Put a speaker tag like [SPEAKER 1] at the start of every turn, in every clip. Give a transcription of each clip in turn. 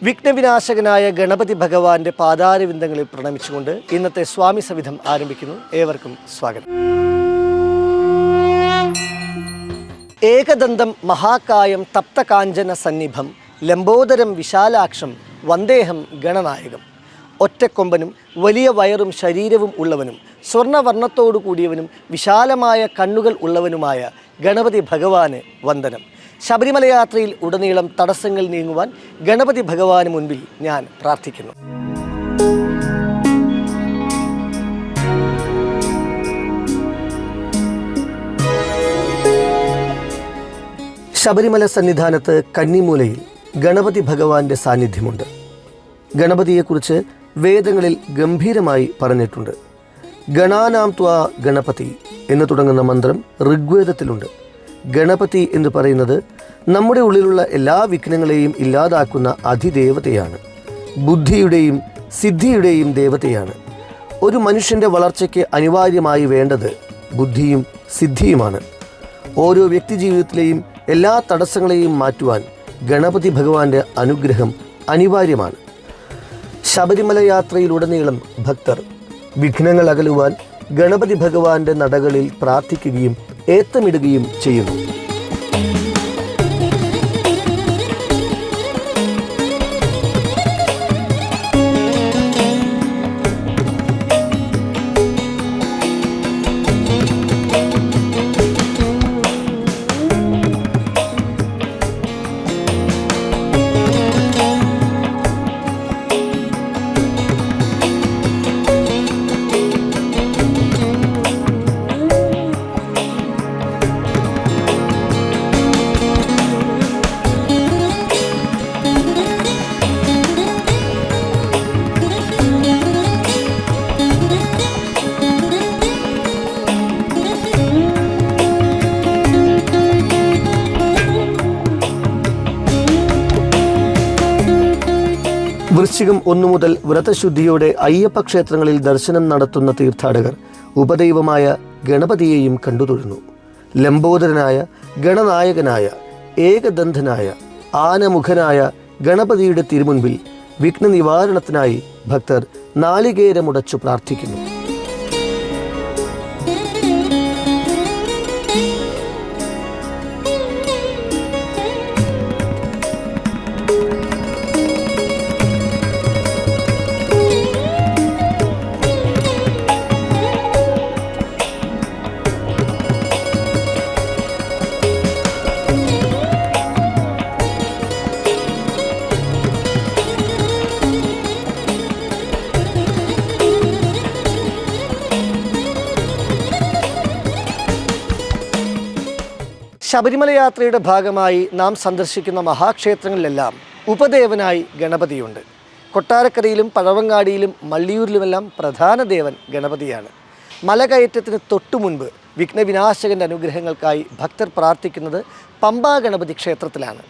[SPEAKER 1] വിഘ്നവിനാശകനായ ഗണപതി ഭഗവാന്റെ പാതാരവിന്ദങ്ങളിൽ പ്രണമിച്ചുകൊണ്ട് ഇന്നത്തെ സ്വാമി സവിധം ആരംഭിക്കുന്നു. ഏവർക്കും സ്വാഗതം. ഏകദന്തം മഹാകായം തപ്തകാഞ്ചന സന്നിഭം ലംബോദരം വിശാലാക്ഷം വന്ദേഹം ഗണനായകം. ഒറ്റക്കൊമ്പനും വലിയ വയറും ശരീരവും ഉള്ളവനും സ്വർണ്ണവർണ്ണത്തോടു കൂടിയവനും വിശാലമായ കണ്ണുകൾ ഉള്ളവനുമായ ഗണപതി ഭഗവാന് വന്ദനം. ശബരിമല യാത്രയിൽ ഉടനീളം തടസ്സങ്ങൾ നീങ്ങുവാൻ ഗണപതി ഭഗവാന് മുൻപിൽ ഞാൻ പ്രാർത്ഥിക്കുന്നു. ശബരിമല സന്നിധാനത്ത് കന്നിമൂലയിൽ ഗണപതി ഭഗവാന്റെ സാന്നിധ്യമുണ്ട്. ഗണപതിയെക്കുറിച്ച് വേദങ്ങളിൽ ഗംഭീരമായി പറഞ്ഞിട്ടുണ്ട്. ഗണാനാം ത്വാ ഗണപതി എന്ന് തുടങ്ങുന്ന മന്ത്രം ഋഗ്വേദത്തിലുണ്ട്. ഗണപതി എന്ന് പറയുന്നത് നമ്മുടെ ഉള്ളിലുള്ള എല്ലാ വിഘ്നങ്ങളെയും ഇല്ലാതാക്കുന്ന അതിദേവതയാണ്. ബുദ്ധിയുടെയും സിദ്ധിയുടെയും ദേവതയാണ്. ഒരു മനുഷ്യൻ്റെ വളർച്ചയ്ക്ക് അനിവാര്യമായി വേണ്ടത് ബുദ്ധിയും സിദ്ധിയുമാണ്. ഓരോ വ്യക്തി ജീവിതത്തിലെയും എല്ലാ തടസ്സങ്ങളെയും മാറ്റുവാൻ ഗണപതി ഭഗവാന്റെ അനുഗ്രഹം അനിവാര്യമാണ്. ശബരിമല യാത്രയിലുടനീളം ഭക്തർ വിഘ്നങ്ങൾ അകലുവാൻ ഗണപതി ഭഗവാന്റെ നടകളിൽ പ്രാർത്ഥിക്കുകയും ഏത്തമിടുകയും ചെയ്യുന്നു. വൃശ്ചികം 1 മുതൽ വ്രതശുദ്ധിയോടെ അയ്യപ്പ ക്ഷേത്രങ്ങളിൽ ദർശനം നടത്തുന്ന തീർത്ഥാടകർ ഉപദൈവമായ ഗണപതിയെയും കണ്ടുതൊഴുന്നു. ലംബോദരനായ ഗണനായകനായ ഏകദന്തനായ ആനമുഖനായ ഗണപതിയുടെ തിരുമുൻപിൽ വിഘ്ന നിവാരണത്തിനായി ഭക്തർ നാളികേരമുടച്ചു പ്രാർത്ഥിക്കുന്നു. ശബരിമല യാത്രയുടെ ഭാഗമായി നാം സന്ദർശിക്കുന്ന മഹാക്ഷേത്രങ്ങളിലെല്ലാം ഉപദേവനായി ഗണപതിയുണ്ട്. കൊട്ടാരക്കരയിലും പഴവങ്ങാടിയിലും മള്ളിയൂരിലുമെല്ലാം പ്രധാന ദേവൻ ഗണപതിയാണ്. മലകയറ്റത്തിന് തൊട്ടു മുൻപ് വിഘ്നവിനാശകൻ്റെ അനുഗ്രഹങ്ങൾക്കായി ഭക്തർ പ്രാർത്ഥിക്കുന്നത് പമ്പാ ഗണപതി ക്ഷേത്രത്തിലാണ്.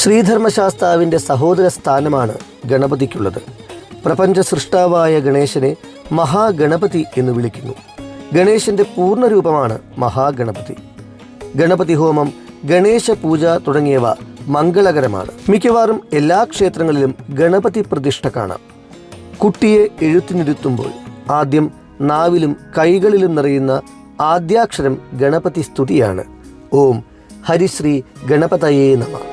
[SPEAKER 1] ശ്രീധർമ്മശാസ്താവിൻ്റെ സഹോദര സ്ഥാനമാണ് ഗണപതിക്കുള്ളത്. പ്രപഞ്ച സൃഷ്ടാവായ ഗണേശനെ മഹാഗണപതി എന്ന് വിളിക്കുന്നു. ഗണേശൻ്റെ പൂർണ്ണരൂപമാണ് മഹാഗണപതി. ഗണപതി ഹോമം, ഗണേശ പൂജ തുടങ്ങിയവ മംഗളകരമാണ്. മിക്കവാറും എല്ലാ ക്ഷേത്രങ്ങളിലും ഗണപതി പ്രതിഷ്ഠ കാണാം. കുട്ടിയെ എഴുത്തിനിരുത്തുമ്പോൾ ആദ്യം നാവിലും കൈകളിലും നിറയുന്ന ആദ്യാക്ഷരം ഗണപതി സ്തുതിയാണ്. ഓം ഹരിശ്രീ ഗണപതയേ നമഃ.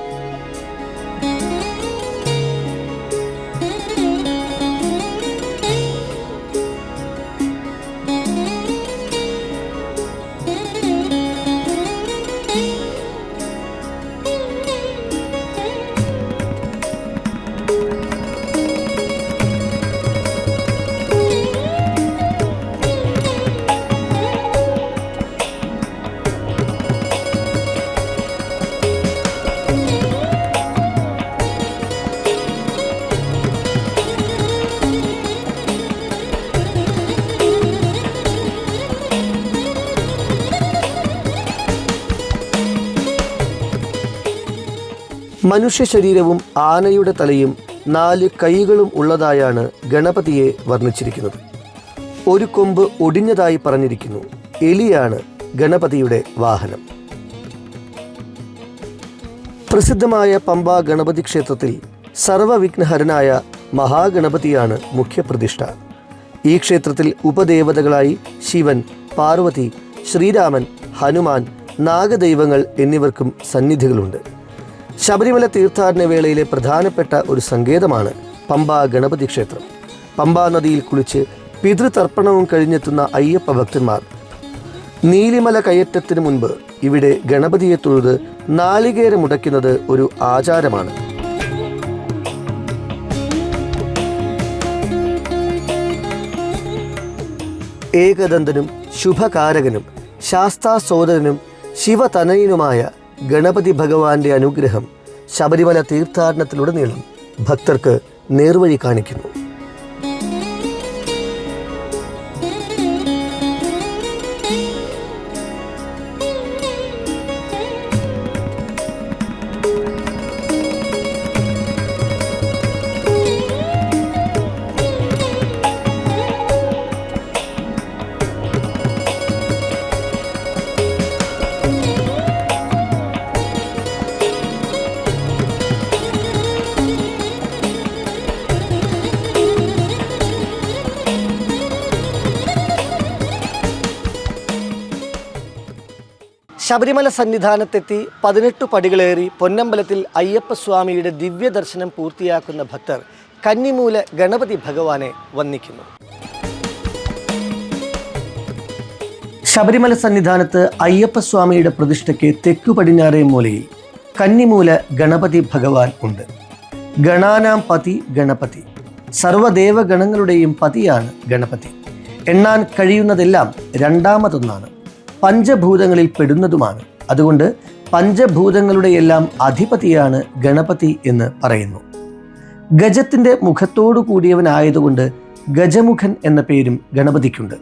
[SPEAKER 1] മനുഷ്യ ശരീരവും ആനയുടെ തലയും 4 കൈകളും ഉള്ളതായാണ് ഗണപതിയെ വർണ്ണിച്ചിരിക്കുന്നത്. ഒരു കൊമ്പ് ഒടിഞ്ഞതായി പറഞ്ഞിരിക്കുന്നു. എലിയാണ് ഗണപതിയുടെ വാഹനം. പ്രസിദ്ധമായ പമ്പ ഗണപതി ക്ഷേത്രത്തിൽ സർവവിഘ്നഹരനായ മഹാഗണപതിയാണ് മുഖ്യപ്രതിഷ്ഠ. ഈ ക്ഷേത്രത്തിൽ ഉപദേവതകളായി ശിവൻ, പാർവതി, ശ്രീരാമൻ, ഹനുമാൻ, നാഗദൈവങ്ങൾ എന്നിവർക്കും സന്നിധികളുണ്ട്. ശബരിമല തീർത്ഥാടന വേളയിലെ പ്രധാനപ്പെട്ട ഒരു സങ്കേതമാണ് പമ്പ ഗണപതി ക്ഷേത്രം. പമ്പാ നദിയിൽ കുളിച്ച് പിതൃതർപ്പണവും കഴിഞ്ഞെത്തുന്ന അയ്യപ്പ ഭക്തന്മാർ നീലിമല കയറ്റത്തിന് മുൻപ് ഇവിടെ ഗണപതിയെ തൊഴുത് നാളികേരമുടയ്ക്കുന്നത് ഒരു ആചാരമാണ്. ഏകദന്തനും ശുഭകാരകനും ശാസ്താസോദരനും ശിവതനയനുമായ ഗണപതി ഭഗവാന്റെ അനുഗ്രഹം ശബരിമല തീർത്ഥാടനത്തിലുടനീളം ഭക്തർക്ക് നേർവഴി കാണിക്കുന്നു. ശബരിമല സന്നിധാനത്തെത്തി 18 പടികളേറി പൊന്നമ്പലത്തിൽ അയ്യപ്പസ്വാമിയുടെ ദിവ്യദർശനം പൂർത്തിയാക്കുന്ന ഭക്തർ കന്നിമൂല ഗണപതി ഭഗവാനെ വന്ദിക്കുന്നു. ശബരിമല സന്നിധാനത്ത് അയ്യപ്പസ്വാമിയുടെ പ്രതിഷ്ഠയ്ക്ക് തെക്കു പടിഞ്ഞാറേ മൂലയിൽ കന്നിമൂല ഗണപതി ഭഗവാൻ ഉണ്ട്. ഗണാനാം പതി ഗണപതി, സർവ്വദേവഗണങ്ങളുടെയും പതിയാണ് ഗണപതി. എണ്ണാൻ കഴിയുന്നതെല്ലാം രണ്ടാമതൊന്നാണ്, പഞ്ചഭൂതങ്ങളിൽ പെടുന്നതുമാണ്. അതുകൊണ്ട് പഞ്ചഭൂതങ്ങളുടെയെല്ലാം അധിപതിയാണ് ഗണപതി എന്ന് പറയുന്നു. ഗജത്തിൻ്റെ മുഖത്തോടു കൂടിയവനായതുകൊണ്ട് ഗജമുഖൻ എന്ന പേരും ഗണപതിക്കുണ്ട്.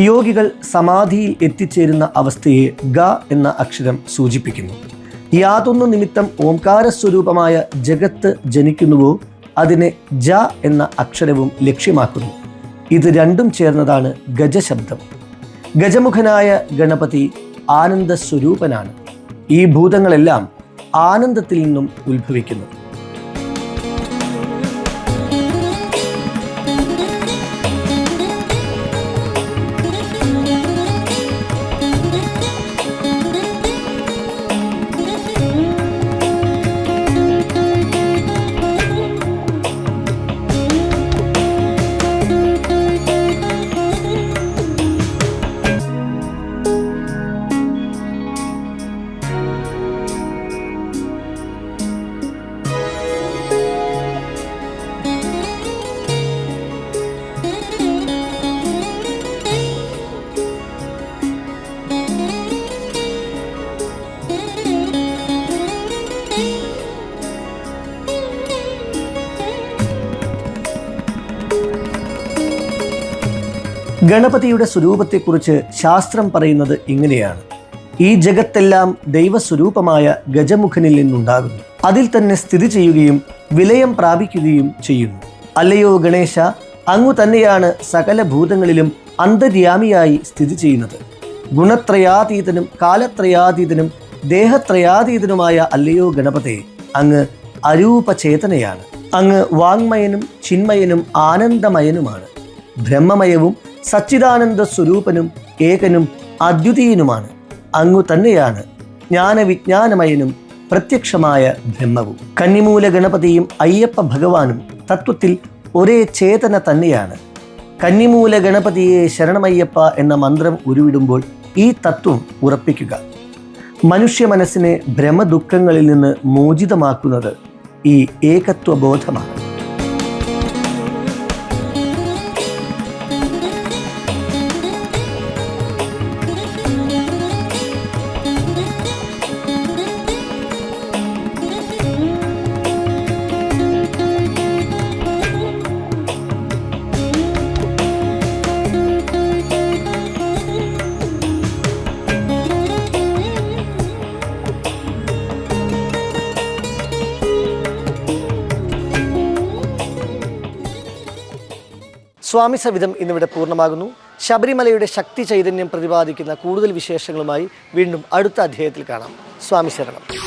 [SPEAKER 1] യോഗികൾ സമാധിയിൽ എത്തിച്ചേരുന്ന അവസ്ഥയെ ഗ എന്ന അക്ഷരം സൂചിപ്പിക്കുന്നു. യാതൊന്നു നിമിത്തം ഓംകാര സ്വരൂപമായ ജഗത്ത് ജനിക്കുന്നുവോ അതിനെ ജ എന്ന അക്ഷരവും ലക്ഷ്യമാക്കുന്നു. ഇത് രണ്ടും ചേർന്നതാണ് ഗജശബ്ദം. ഗജമുഖനായ ഗണപതി ആനന്ദ സ്വരൂപനാണ്. ഈ ഭൂതങ്ങളെല്ലാം ആനന്ദത്തിൽ നിന്നും ഉത്ഭവിക്കുന്നു. ഗണപതിയുടെ സ്വരൂപത്തെക്കുറിച്ച് ശാസ്ത്രം പറയുന്നത് ഇങ്ങനെയാണ്: ഈ ജഗത്തെല്ലാം ദൈവസ്വരൂപമായ ഗജമുഖനിൽ നിന്നുണ്ടാകുന്നു. അതിൽ തന്നെ സ്ഥിതി ചെയ്യുകയും വിലയം പ്രാപിക്കുകയും ചെയ്യുന്നു. അല്ലയോ ഗണേശ, അങ്ങു തന്നെയാണ് സകല ഭൂതങ്ങളിലും അന്തര്യാമിയായി സ്ഥിതി ചെയ്യുന്നത്. ഗുണത്രയാതീതനും കാലത്രയാതീതനും ദേഹത്രയാതീതനുമായ അല്ലയോ ഗണപതേ, അങ്ങ് അരൂപചേതനയാണ്. അങ്ങ് വാങ്മയനും ചിന്മയനും ആനന്ദമയനുമാണ്. ബ്രഹ്മമയവും സച്ചിദാനന്ദ സ്വരൂപനും ഏകനും അദ്വിതീയനുമാണ്. അങ്ങു തന്നെയാണ് ജ്ഞാനവിജ്ഞാനമയനും പ്രത്യക്ഷമായ ബ്രഹ്മവും. കന്നിമൂല ഗണപതിയും അയ്യപ്പ ഭഗവാനും തത്വത്തിൽ ഒരേ ചേതന തന്നെയാണ്. കന്നിമൂല ഗണപതിയെ ശരണമയ്യപ്പ എന്ന മന്ത്രം ഉരുവിടുമ്പോൾ ഈ തത്വം ഉറപ്പിക്കുക. മനുഷ്യ മനസ്സിനെ ഭ്രമദുഃഖങ്ങളിൽ നിന്ന് മോചിതമാക്കുന്നത് ഈ ഏകത്വബോധമാണ്. സ്വാമി സവിധം ഇന്നിവിടെ പൂർണ്ണമാകുന്നു. ശബരിമലയുടെ ശക്തി ചൈതന്യം പ്രതിപാദിക്കുന്ന കൂടുതൽ വിശേഷങ്ങളുമായി വീണ്ടും അടുത്ത അധ്യായത്തിൽ കാണാം. സ്വാമി ശരണം.